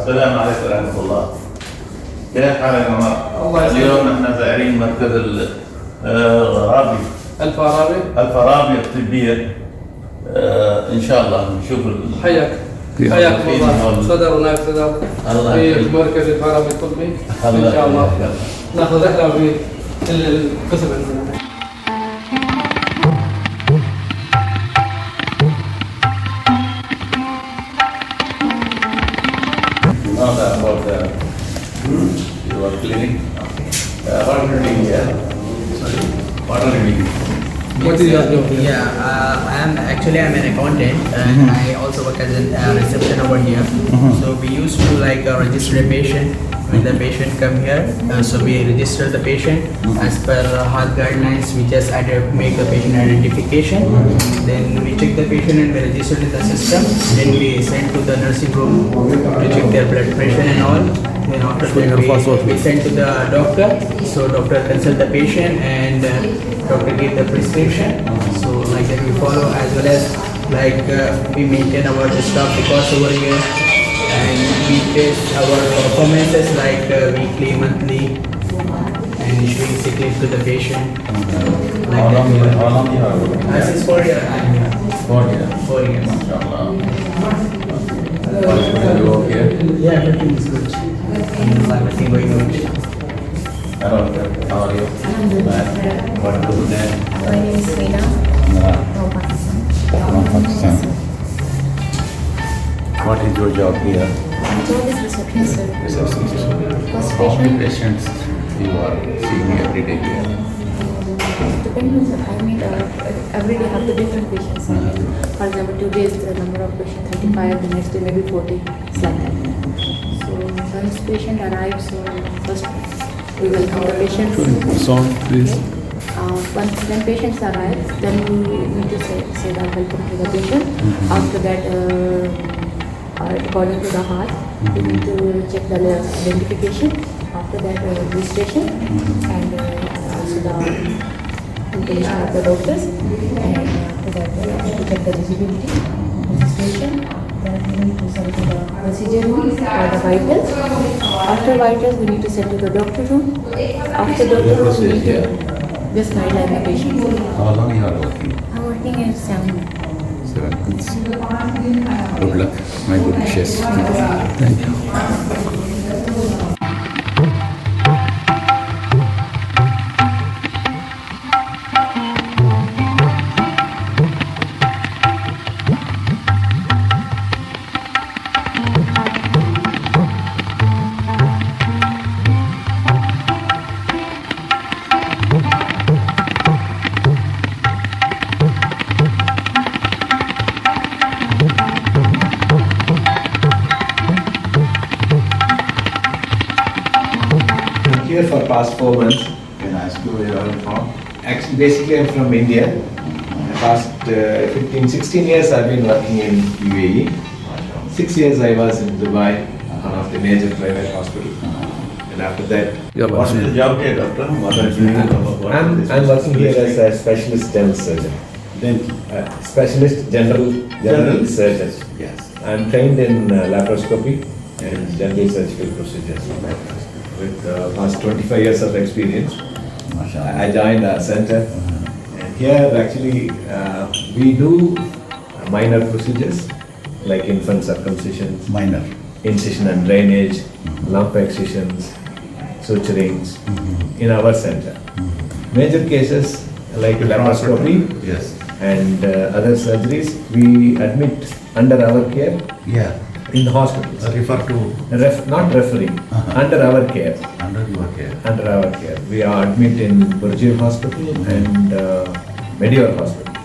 السلام عليكم ورحمة الله. كيف حالك يا عمر؟ اليوم احنا زائرين مركز الفارابي الطبية. ان شاء الله نشوف حياكم الله. صدر ونائب صدر في المركز الفارابي الطبي. ان شاء الله ناخذ رحلة في القسم عندنا. Your clinic. What are you doing here? Sorry. What are you doing? What is your job? I'm an accountant and I also work as a reception over here. So we used to register a patient when the patient come here. So we register the patient as per health guidelines. We just make the patient identification. Then we check the patient and we register in the system. Then we send to the nursing room to check their blood pressure and all. Then after that we send to the doctor. So doctor consult the patient and doctor give the prescription. So like that we follow, as well as we maintain our staff records over here, and we test our performances weekly, monthly, and issuing sick leave to the patient. How long you have? This is 4 years. 4 years. 4 years. MashaAllah. What do you work here? Yeah, everything is good. Everything going good. Hello, how are you? What do you do? My name is Veena from Pakistan. From Pakistan. What is your job here? My job is receptionist, sir. Receptionist. First How many patient, patients you are seeing every day here? depends on, every day have the different patients. For example, 2 days the number of patients 35, the next day maybe 40. It's like that. So once patient arrives, so first we welcome the patient. Sound, please. When patients arrive, then we need to say that welcome to the patient. After that, according to the heart, we need to check the identification. After that, registration and also the information of the doctors. And after that, to check the eligibility, registration. Then we need to send to the procedure room for the vitals. After vitals, we need to send to the doctor room. After doctor room, we need to just guideline the patient. How long you are working? I'm working at 7. 7 months. Good luck. My good wishes. Thank you. Here for past 4 months. Can I ask you where you are from? Actually, basically I'm from India. Past 16 years I've been working in UAE. 6 years I was in Dubai, one of the major private hospitals. And after that, What is the job here, doctor? What are you doing? I'm working here as a specialist dental surgeon. Specialist general surgeon. Yes. I'm trained in laparoscopy and general surgical procedures. With past 25 years of experience. MashaAllah. I joined our center, and here actually we do minor procedures like infant circumcision, Minor. incision and drainage, lump excisions, suturings in our center. Major cases like laparoscopy Yes. and other surgeries we admit under our care Yeah. in the hospitals. Refer to Not referring, under our care. under your care. Under our care. We are admit in Burjil Hospital and Medior Hospital.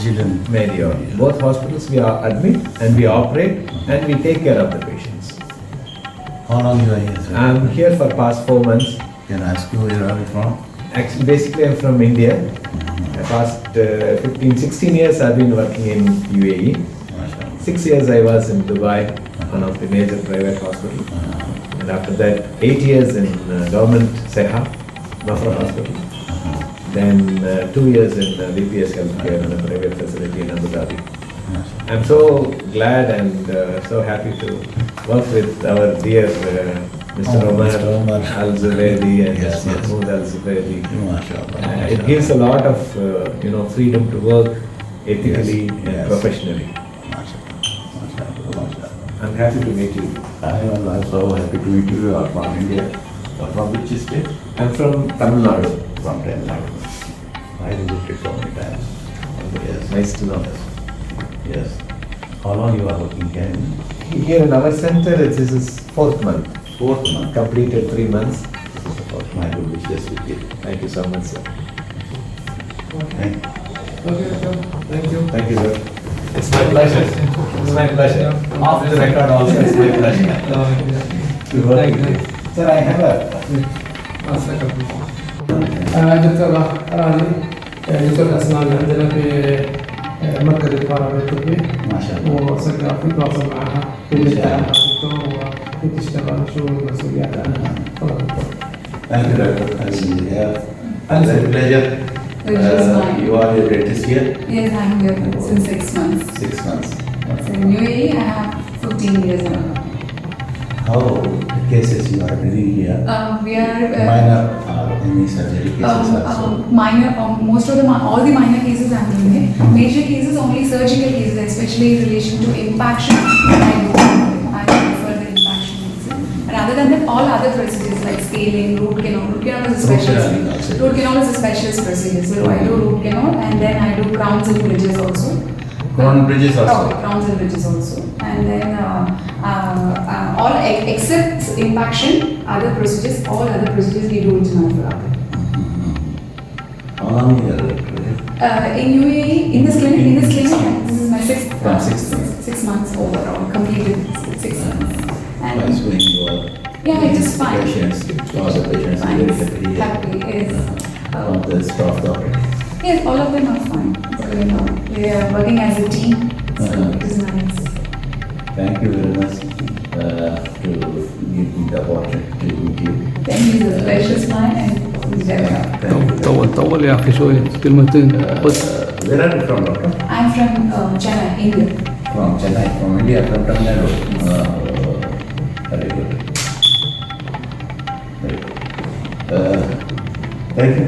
Children. Medior. Both hospitals we are admit and we operate and we take care of the patients. How long you are here, sir? I'm here for past 4 months. Can I ask you where are you from? Actually, basically I'm from India. Past 16 years I've been working in UAE. MashaAllah. 6 years I was in Dubai, one of the major private hospitals. And after that, 8 years in government Seha, Nafra Hospital. Then 2 years in VPS Healthcare in a private facility in Abu Dhabi. I'm so glad and so happy to worked with our dear Mr. Omar Omar. Al-Zubaydi and Yes, yes. Mahmoud Al-Zubaydi. MashaAllah. It gives a lot of freedom to work ethically Yes, and yes. professionally. I'm happy to meet you. I am also happy to meet you. You are from India. You are from which state? I'm from Tamil Nadu. From Tamil Nadu. I visited so many times. Yes. Nice to know. Yes. How long you are working here? Here in our center, this is 4th month. 4th month. Completed 3 months. This is the first my good wishes with you. Thank you so much, sir. Thank you. Okay, sure. Thank you. Thank you, sir. It's my pleasure. It's my pleasure. Off the record also, it's my pleasure. To work Thank with you. you. Sir, I have a دكتور راني دكتور الأسنان عندنا في مركز الفارابي الطبي ما شاء الله. وسكر في تواصل معها في الدكتور وكنت تشتغل شو المسؤوليات عنها. تفضل دكتور. Thank you, Doctor. I will have a pleasure. Which is mine. You are your dentist here? Yes, I'm here since 6 months. 6 months. So in UAE, I have 15 years now. How the cases you are dealing here? We are Minor or any surgery cases also? minor. Most of all the minor cases I'm doing it. Major cases, only surgical cases, especially in relation to impaction. I prefer the impaction cases. And other than that, all other procedures like scaling, root canal. Root canal is a canal also. specialist. Root canal is a specialist procedure. So I do root canal, and then I do crowns and bridges also. Crown bridges also? Oh, crowns and bridges also. And then all except impaction, other procedures, all other procedures we do in Al-Farabi. How long you are there? In UAE, in this clinic, this is my sixth, From 6 months. 6 months overall, completed 6 months. And Twice when you are yeah, it is fine. patients, lots of patients, Fine. very happy here. Happy, yes. All the staff doctor. Yes, all of them are fine. They are working as a team, so it is nice. Thank you very much to give me the opportunity to meet you. Thank you, the pleasure is mine, and Thank you. طول يا أخي شوي كلمتين. Where are you from, doctor? I'm from Chennai, India. From Chennai, from India, from Tamil Nadu. Very good. Very good. Thank you.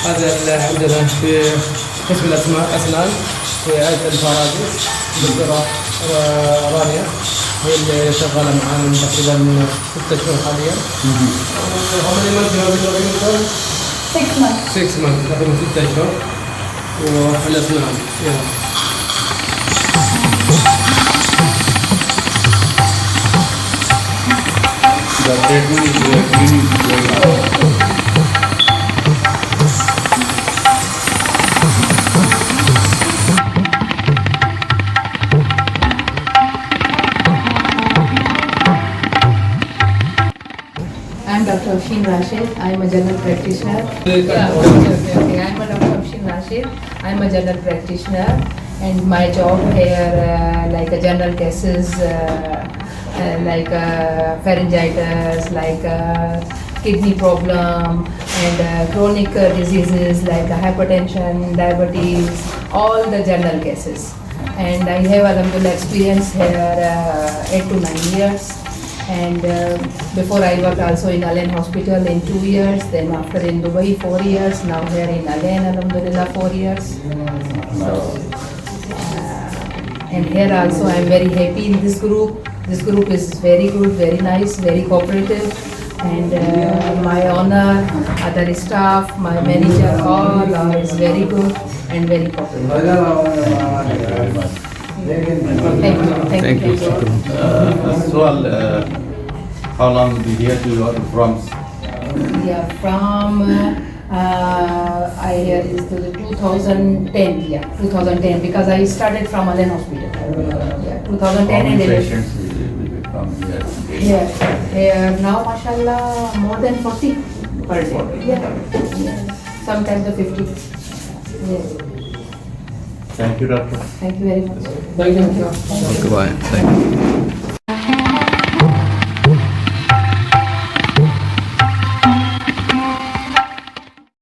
هذا عندنا في قسم الأسنان في عيادة الفارابي الدكتورة رانيا هي اللي شغالة معانا من تقريبا 6 شهور حاليا. وهم اللي مجموعة 6 months. 6 months تقريبا 6 شهور وفي الأسنان. يلا. The treatment is going on. I'm Dr. Afshin Rashid. I'm a general practitioner. Yeah. I'm a Dr. Afshin Rashid. I'm a general practitioner, and my job here, like general cases, like pharyngitis, like kidney problem, and chronic diseases like hypertension, diabetes, all the general cases. And I have alhamdulillah experience here 8 to 9 years. And before I worked also in Alain Hospital in 2 years, then after in Dubai 4 years, now here in Alain alhamdulillah 4 years. So, and here also I am very happy in this group. This group is very good, very nice, very cooperative. And my owner, other staff, my manager, all are is very good and very cooperative. Thank you. How long did you here you are from? Yeah, from I is the 2010. Yeah, 2010 because I started from Alain Hospital. Yeah, 2010 and 11. Patients will be from here? Here now, mashallah, more than 40 per day. Yeah. Sometimes the 50. Yes. Thank you, doctor. Thank you very much. Thank you. Thank you. Goodbye. Thank you.